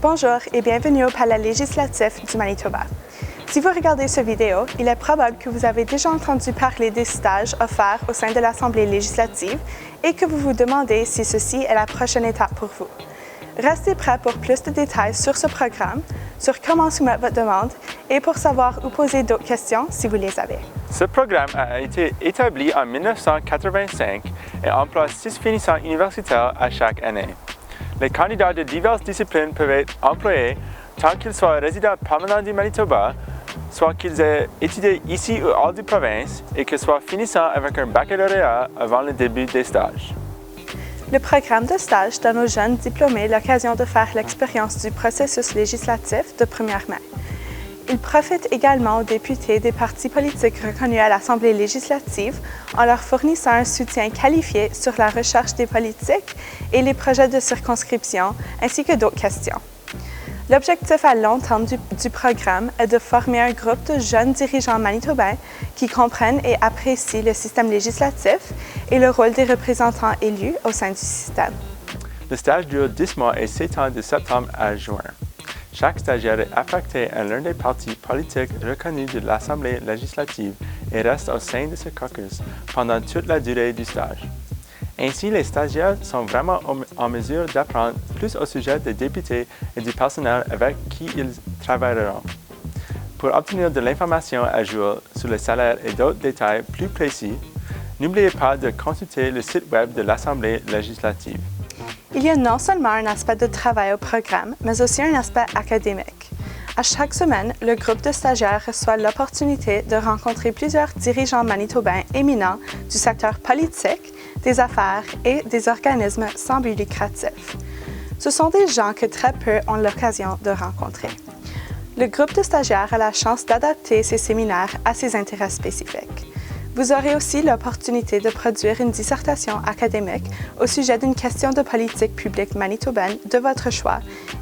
Bonjour et bienvenue au Palais législatif du Manitoba. Si vous regardez cette vidéo, il est probable que vous avez déjà entendu parler des stages offerts au sein de l'Assemblée législative et que vous vous demandez si ceci est la prochaine étape pour vous. Restez prêts pour plus de détails sur ce programme, sur comment soumettre votre demande et pour savoir où poser d'autres questions si vous les avez. Ce programme a été établi en 1985 et emploie 6 finissants universitaires à chaque année. Les candidats de diverses disciplines peuvent être employés tant qu'ils soient résidents permanents du Manitoba, soit qu'ils aient étudié ici ou hors de province et qu'ils soient finissants avec un baccalauréat avant le début des stages. Le programme de stage donne aux jeunes diplômés l'occasion de faire l'expérience du processus législatif de première main. Il profite également aux députés des partis politiques reconnus à l'Assemblée législative en leur fournissant un soutien qualifié sur la recherche des politiques et les projets de circonscription, ainsi que d'autres questions. L'objectif à long terme du programme est de former un groupe de jeunes dirigeants manitobains qui comprennent et apprécient le système législatif et le rôle des représentants élus au sein du système. Le stage dure 10 mois et s'étend de septembre à juin. Chaque stagiaire est affecté à l'un des partis politiques reconnus de l'Assemblée législative et reste au sein de ce caucus pendant toute la durée du stage. Ainsi, les stagiaires sont vraiment en mesure d'apprendre plus au sujet des députés et du personnel avec qui ils travailleront. Pour obtenir de l'information à jour sur le salaire et d'autres détails plus précis, n'oubliez pas de consulter le site web de l'Assemblée législative. Il y a non seulement un aspect de travail au programme, mais aussi un aspect académique. À chaque semaine, le groupe de stagiaires reçoit l'opportunité de rencontrer plusieurs dirigeants manitobains éminents du secteur politique, des affaires et des organismes sans but lucratif. Ce sont des gens que très peu ont l'occasion de rencontrer. Le groupe de stagiaires a la chance d'adapter ses séminaires à ses intérêts spécifiques. Vous aurez aussi l'opportunité de produire une dissertation académique au sujet d'une question de politique publique manitobaine de votre choix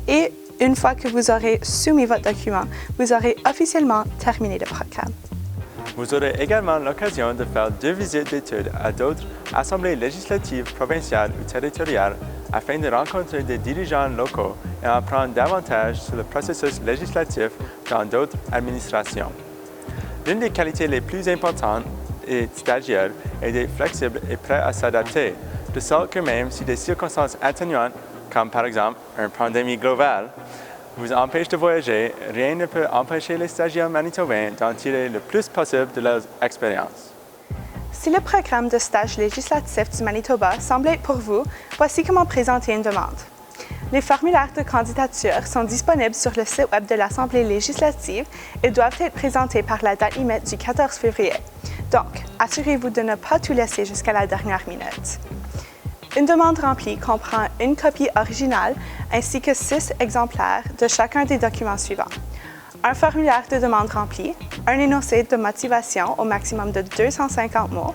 et une fois que vous aurez soumis votre document, vous aurez officiellement terminé le programme. Vous aurez également l'occasion de faire 2 visites d'études à d'autres assemblées législatives provinciales ou territoriales afin de rencontrer des dirigeants locaux et en apprendre davantage sur le processus législatif dans d'autres administrations. L'une des qualités les plus importantes des stagiaires est d'être flexible et prêt à s'adapter, de sorte que même si des circonstances atténuantes, comme par exemple une pandémie globale, vous empêchent de voyager, rien ne peut empêcher les stagiaires manitobains d'en tirer le plus possible de leur expérience. Si le programme de stage législatif du Manitoba semble être pour vous, voici comment présenter une demande. Les formulaires de candidature sont disponibles sur le site web de l'Assemblée législative et doivent être présentés par la date limite du 14 février. Donc, assurez-vous de ne pas tout laisser jusqu'à la dernière minute. Une demande remplie comprend une copie originale ainsi que 6 exemplaires de chacun des documents suivants. Un formulaire de demande rempli, un énoncé de motivation au maximum de 250 mots,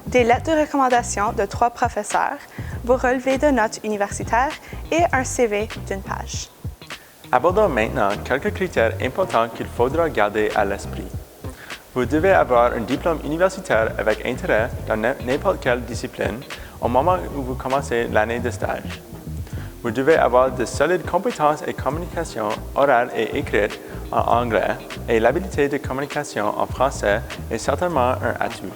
des lettres de recommandation de 3 professeurs, vos relevés de notes universitaires et un CV d'une page. Abordons maintenant quelques critères importants qu'il faudra garder à l'esprit. Vous devez avoir un diplôme universitaire avec intérêt dans n'importe quelle discipline au moment où vous commencez l'année de stage. Vous devez avoir de solides compétences et communication orale et écrite en anglais et l'habilité de communication en français est certainement un atout.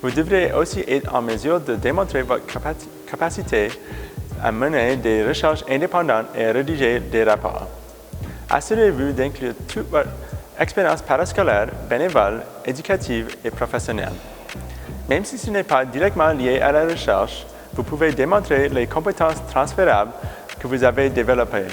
Vous devrez aussi être en mesure de démontrer votre capacité à mener des recherches indépendantes et à rédiger des rapports. Assurez-vous d'inclure toute votre expérience parascolaire, bénévole, éducative et professionnelle. Même si ce n'est pas directement lié à la recherche, vous pouvez démontrer les compétences transférables que vous avez développées.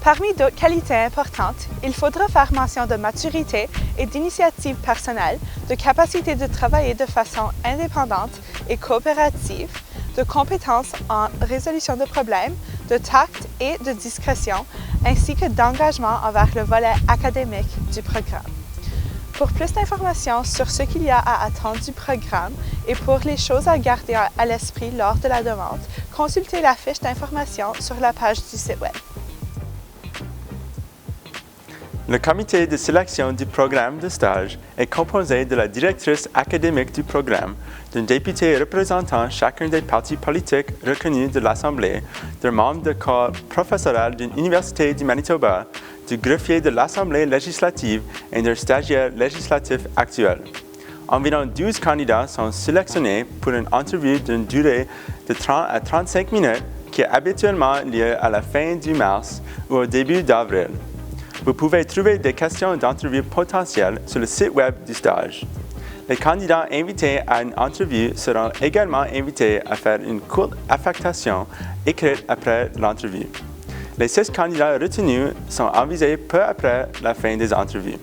Parmi d'autres qualités importantes, il faudra faire mention de maturité et d'initiative personnelle, de capacité de travailler de façon indépendante et coopérative, de compétences en résolution de problèmes, de tact et de discrétion, ainsi que d'engagement envers le volet académique du programme. Pour plus d'informations sur ce qu'il y a à attendre du programme et pour les choses à garder à l'esprit lors de la demande, consultez la fiche d'information sur la page du site Web. Le comité de sélection du programme de stage est composé de la directrice académique du programme, d'un député représentant chacun des partis politiques reconnus de l'Assemblée, d'un membre de corps professoral d'une université du Manitoba, du greffier de l'Assemblée législative et d'un stagiaire législatif actuel. Environ 12 candidats sont sélectionnés pour une entrevue d'une durée de 30 à 35 minutes qui est habituellement lieu à la fin du mars ou au début d'avril. Vous pouvez trouver des questions d'entrevue potentielles sur le site web du stage. Les candidats invités à une entrevue seront également invités à faire une courte affectation écrite après l'entrevue. Les 6 candidats retenus sont avisés peu après la fin des entrevues.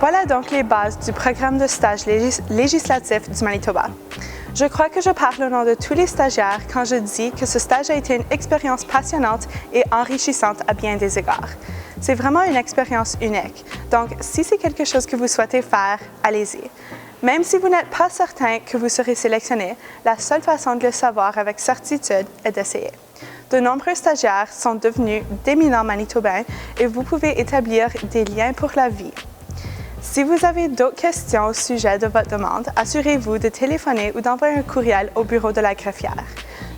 Voilà donc les bases du programme de stage législatif du Manitoba. Je crois que je parle au nom de tous les stagiaires quand je dis que ce stage a été une expérience passionnante et enrichissante à bien des égards. C'est vraiment une expérience unique, donc si c'est quelque chose que vous souhaitez faire, allez-y. Même si vous n'êtes pas certain que vous serez sélectionné, la seule façon de le savoir avec certitude est d'essayer. De nombreux stagiaires sont devenus d'éminents Manitobains et vous pouvez établir des liens pour la vie. Si vous avez d'autres questions au sujet de votre demande, assurez-vous de téléphoner ou d'envoyer un courriel au bureau de la greffière.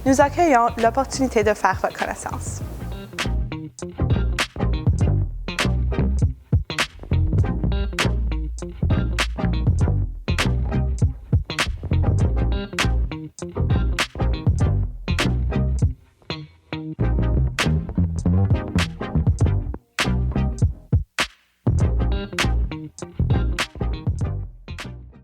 Nous accueillons l'opportunité de faire votre connaissance.